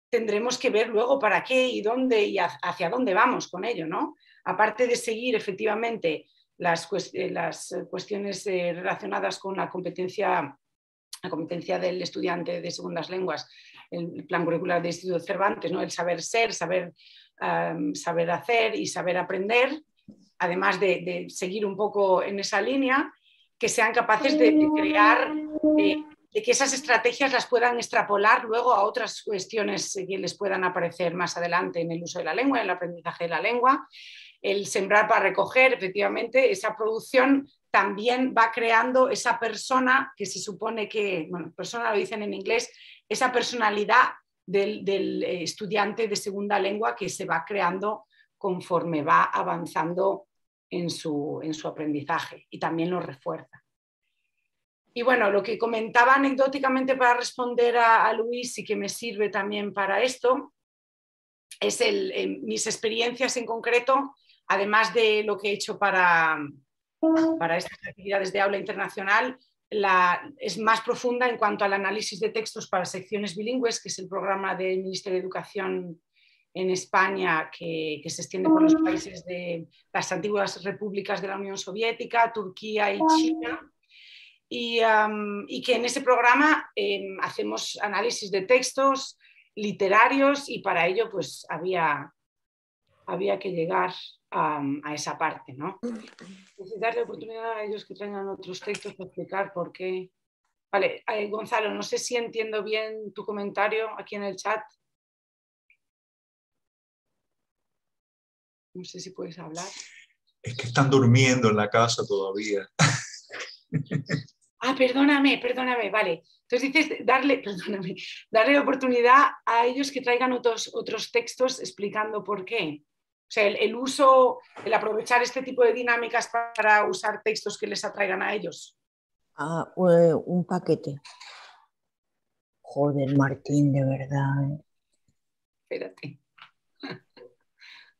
tendremos que ver luego para qué y dónde y hacia dónde vamos con ello, ¿no? Aparte de seguir efectivamente las cuestiones relacionadas con la competencia del estudiante de segundas lenguas, el plan curricular del Instituto Cervantes, ¿no? El saber ser, saber hacer y saber aprender, además de seguir un poco en esa línea, que sean capaces de crear, de que esas estrategias las puedan extrapolar luego a otras cuestiones que les puedan aparecer más adelante en el uso de la lengua, en el aprendizaje de la lengua. El sembrar para recoger, efectivamente, esa producción también va creando esa persona que se supone que, bueno, persona lo dicen en inglés, esa personalidad del estudiante de segunda lengua que se va creando conforme va avanzando en su aprendizaje y también lo refuerza. Y bueno, lo que comentaba anecdóticamente para responder a Luis y que me sirve también para esto, es mis experiencias en concreto, además de lo que he hecho para estas actividades de aula internacional, es más profunda en cuanto al análisis de textos para secciones bilingües, que es el programa del Ministerio de Educación en España, que se extiende por los países de las antiguas repúblicas de la Unión Soviética, Turquía y China. Y que en ese programa hacemos análisis de textos literarios y para ello pues había que llegar a esa parte, ¿no? Darle oportunidad a ellos que traigan otros textos para explicar por qué. Vale, Gonzalo, no sé si entiendo bien tu comentario aquí en el chat. No sé si puedes hablar. Es que están durmiendo en la casa todavía. Ah, perdóname, vale. Entonces dices darle oportunidad a ellos que traigan otros textos explicando por qué. O sea, el aprovechar este tipo de dinámicas para usar textos que les atraigan a ellos. Ah, un paquete. Joder, Martín, de verdad. Espérate.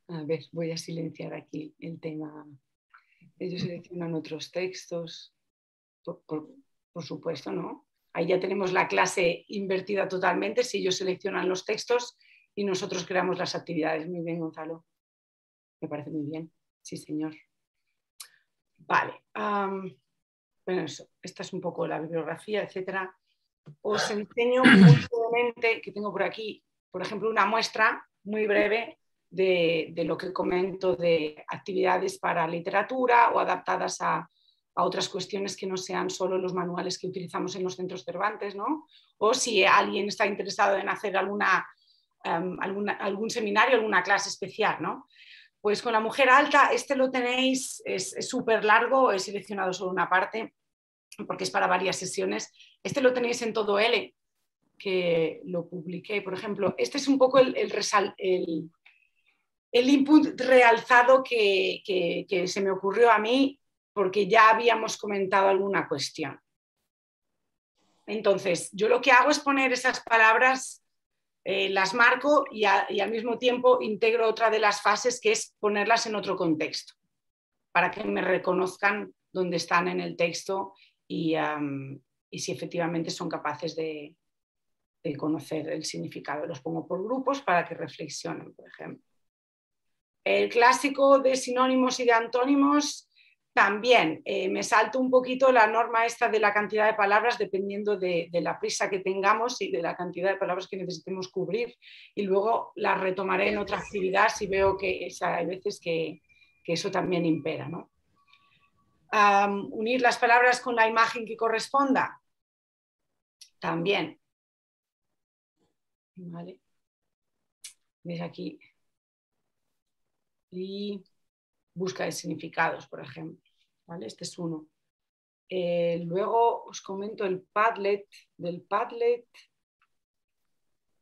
A ver, voy a silenciar aquí el tema. Ellos seleccionan otros textos. Por supuesto, ¿no? Ahí ya tenemos la clase invertida totalmente, si ellos seleccionan los textos y nosotros creamos las actividades. Muy bien, Gonzalo. Me parece muy bien. Sí, señor. Vale. Bueno, eso. Esta es un poco la bibliografía, etcétera. Os enseño muy brevemente, que tengo por aquí, por ejemplo, una muestra muy breve de lo que comento de actividades para literatura o adaptadas a otras cuestiones que no sean solo los manuales que utilizamos en los centros Cervantes, ¿no? O si alguien está interesado en hacer algún seminario, alguna clase especial, ¿no? Pues con la mujer alta, lo tenéis, es súper largo, he seleccionado solo una parte porque es para varias sesiones. Lo tenéis en Todo L, que lo publiqué, por ejemplo. Este es un poco el input realzado que se me ocurrió a mí porque ya habíamos comentado alguna cuestión. Entonces, yo lo que hago es poner esas palabras, las marco y al mismo tiempo integro otra de las fases, que es ponerlas en otro contexto, para que me reconozcan dónde están en el texto y si efectivamente son capaces de conocer el significado. Los pongo por grupos para que reflexionen, por ejemplo. El clásico de sinónimos y de antónimos, también me salto un poquito la norma esta de la cantidad de palabras dependiendo de la prisa que tengamos y de la cantidad de palabras que necesitemos cubrir, y luego la retomaré en otra actividad si veo que hay veces que eso también impera, ¿no? Unir las palabras con la imagen que corresponda, también. Vale. ¿Ves aquí? Y busca de significados, por ejemplo. ¿Vale? Este es uno. Luego os comento el Padlet. Del Padlet,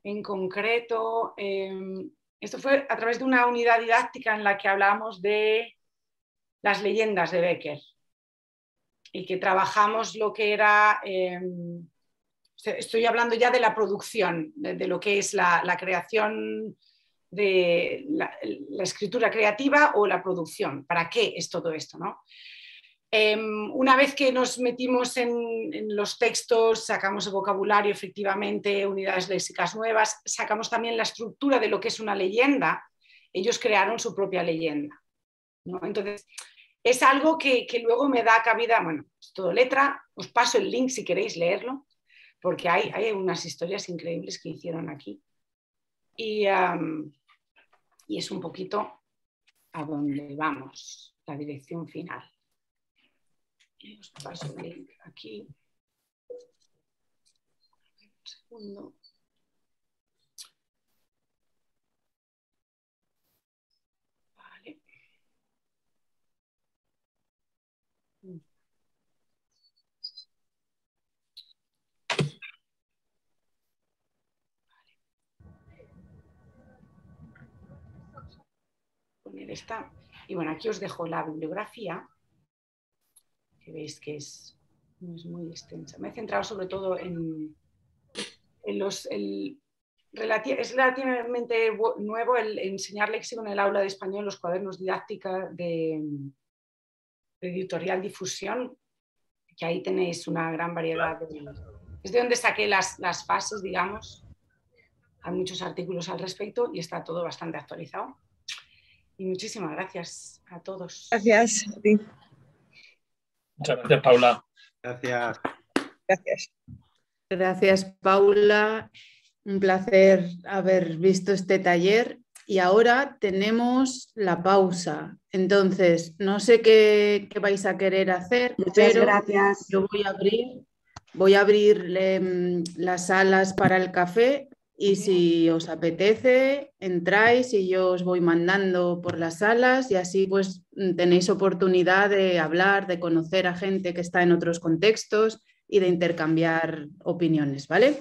en concreto, Esto fue a través de una unidad didáctica en la que hablábamos de las leyendas de Becker y que trabajamos lo que era, estoy hablando ya de la producción, de lo que es la creación de la escritura creativa o la producción. ¿Para qué es todo esto, no? Una vez que nos metimos en los textos, sacamos el vocabulario, efectivamente, unidades léxicas nuevas, sacamos también la estructura de lo que es una leyenda. Ellos crearon su propia leyenda, ¿no? Entonces, es algo que luego me da cabida, bueno, es todo letra, os paso el link si queréis leerlo, porque hay unas historias increíbles que hicieron aquí. Y es un poquito a donde vamos, la dirección final. Os paso el link aquí. Un segundo. Vale. Poner esta. Y bueno, aquí os dejo la bibliografía. Veis que no es muy extensa. Me he centrado sobre todo es relativamente nuevo el enseñar léxico en el aula de español, los cuadernos didáctica de Editorial Difusión, que ahí tenéis una gran variedad. Es de donde saqué las fases, digamos. Hay muchos artículos al respecto y está todo bastante actualizado. Y muchísimas gracias a todos. Gracias a ti. Muchas gracias, Paula. Gracias. Gracias. Gracias, Paula. Un placer haber visto este taller. Y ahora tenemos la pausa. Entonces, no sé qué vais a querer hacer. Muchas pero gracias. Yo voy a abrir las salas para el café. Y si os apetece, entráis y yo os voy mandando por las salas y así pues tenéis oportunidad de hablar, de conocer a gente que está en otros contextos y de intercambiar opiniones, ¿vale?